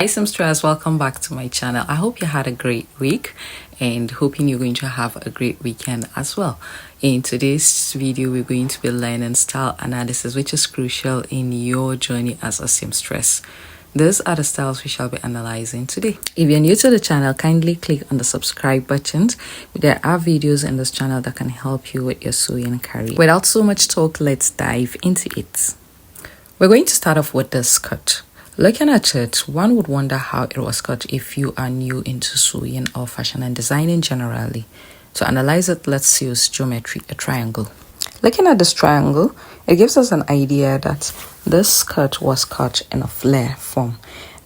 Hi seamstress, welcome back to my channel. I hope you had a great week and hoping you're going to have a great weekend as well. In today's video, we're going to be learning style analysis, which is crucial in your journey as a seamstress. These are the styles we shall be analyzing today. If you're new to the channel, kindly click on the subscribe button. There are videos in this channel that can help you with your sewing career. Without so much talk, let's dive into it. We're going to start off with this skirt. Looking at it, one would wonder how it was cut if you are new into sewing or fashion and designing generally. To analyze it, let's use geometry, a triangle. Looking at this triangle, it gives us an idea that this skirt was cut in a flare form.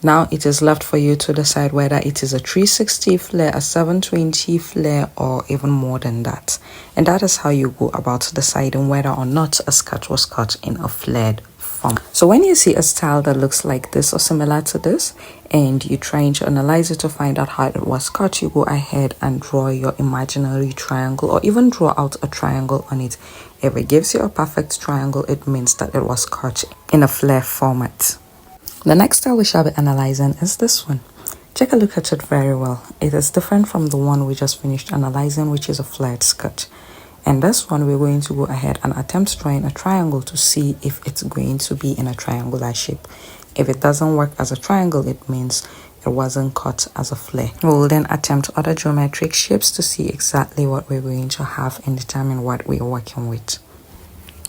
Now it is left for you to decide whether it is a 360 flare, a 720 flare, or even more than that. And that is how you go about deciding whether or not a skirt was cut in a flared form. So when you see a style that looks like this or similar to this, and you're trying to analyze it to find out how it was cut, you go ahead and draw your imaginary triangle or even draw out a triangle on it. If it gives you a perfect triangle, it means that it was cut in a flare format. The next style we shall be analyzing is this one. Take a look at it very well. It is different from the one we just finished analyzing, which is a flared skirt. And this one, we're going to go ahead and attempt drawing a triangle to see if it's going to be in a triangular shape. If it doesn't work as a triangle, it means it wasn't cut as a flare. We will then attempt other geometric shapes to see exactly what we're going to have and determine what we're working with.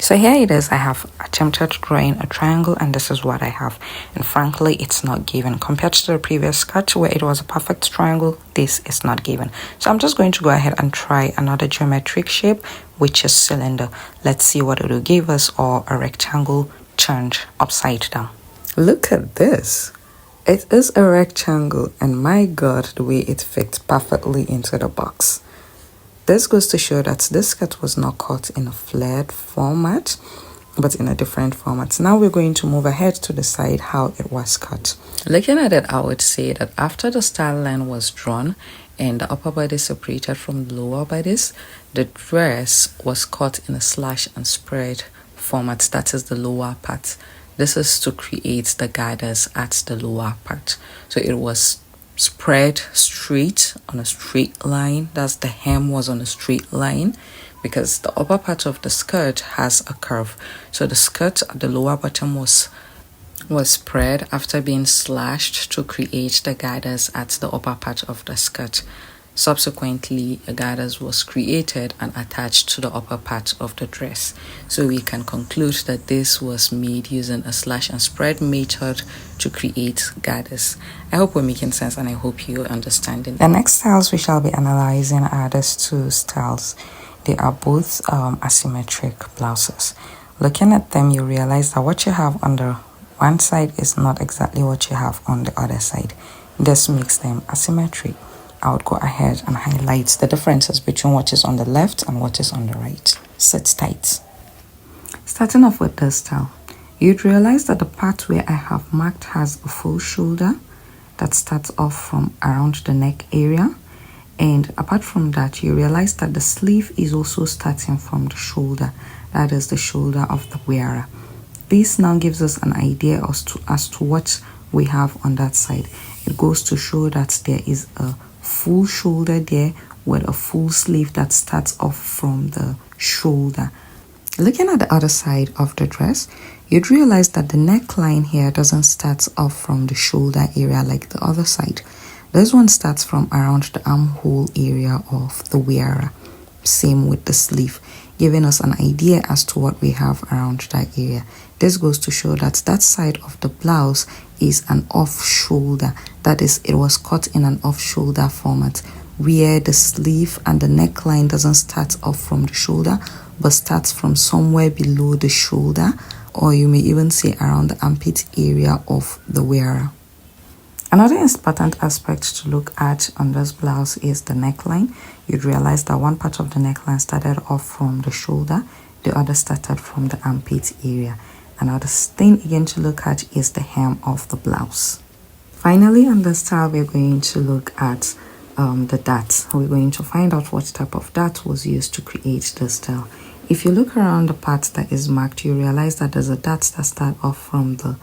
So here it is. I have attempted drawing a triangle and this is what I have. And frankly, it's not given. Compared to the previous sketch where it was a perfect triangle, this is not given. So I'm just going to go ahead and try another geometric shape, which is cylinder. Let's see what it will give us, or a rectangle turned upside down. Look at this. It is a rectangle and my God, the way it fits perfectly into the box. This goes to show that this skirt was not cut in a flared format, but in a different format. Now we're going to move ahead to decide how it was cut. Looking at it, I would say that after the style line was drawn and the upper body separated from the lower bodies, the dress was cut in a slash and spread format. That is the lower part. This is to create the gathers at the lower part. So it was spread straight on a straight line. That's the hem was on a straight line because the upper part of the skirt has a curve. So the skirt at the lower bottom was spread after being slashed to create the gathers at the upper part of the skirt. Subsequently, a gathers was created and attached to the upper part of the dress. So we can conclude that this was made using a slash and spread method to create gathers. I hope we're making sense and I hope you're understanding. The next styles we shall be analyzing are these two styles. They are both asymmetric blouses. Looking at them, you realize that what you have on the one side is not exactly what you have on the other side. This makes them asymmetric. I would go ahead and highlight the differences between what is on the left and what is on the right. Sit tight. Starting off with this style, you'd realize that the part where I have marked has a full shoulder that starts off from around the neck area. And apart from that, you realize that the sleeve is also starting from the shoulder. That is the shoulder of the wearer. This now gives us an idea as to what we have on that side. It goes to show that there is a full shoulder there with a full sleeve that starts off from the shoulder. Looking at the other side of the dress, you'd realize that the neckline here doesn't start off from the shoulder area like the other side. This one starts from around the armhole area of the wearer. Same with the sleeve, giving us an idea as to what we have around that area. This goes to show that that side of the blouse is an off shoulder. That is, it was cut in an off shoulder format where the sleeve and the neckline doesn't start off from the shoulder but starts from somewhere below the shoulder, or you may even say around the armpit area of the wearer. Another important aspect to look at on this blouse is the neckline. You'd realize that one part of the neckline started off from the shoulder, the other started from the armpit area. Another thing again to look at is the hem of the blouse. Finally, on the style, we're going to look at the dart. We're going to find out what type of dart was used to create the style. If you look around the part that is marked, you realize that there's a dart that starts off from the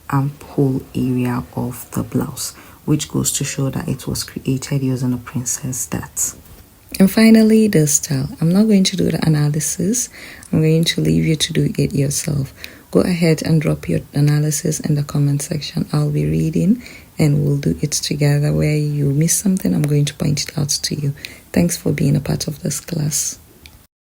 armhole area of the blouse, which goes to show that it was created using a princess dart. And finally, the style. I'm not going to do the analysis. I'm going to leave you to do it yourself. Go ahead and drop your analysis in the comment section. I'll be reading and we'll do it together. Where you miss something, I'm going to point it out to you. Thanks for being a part of this class.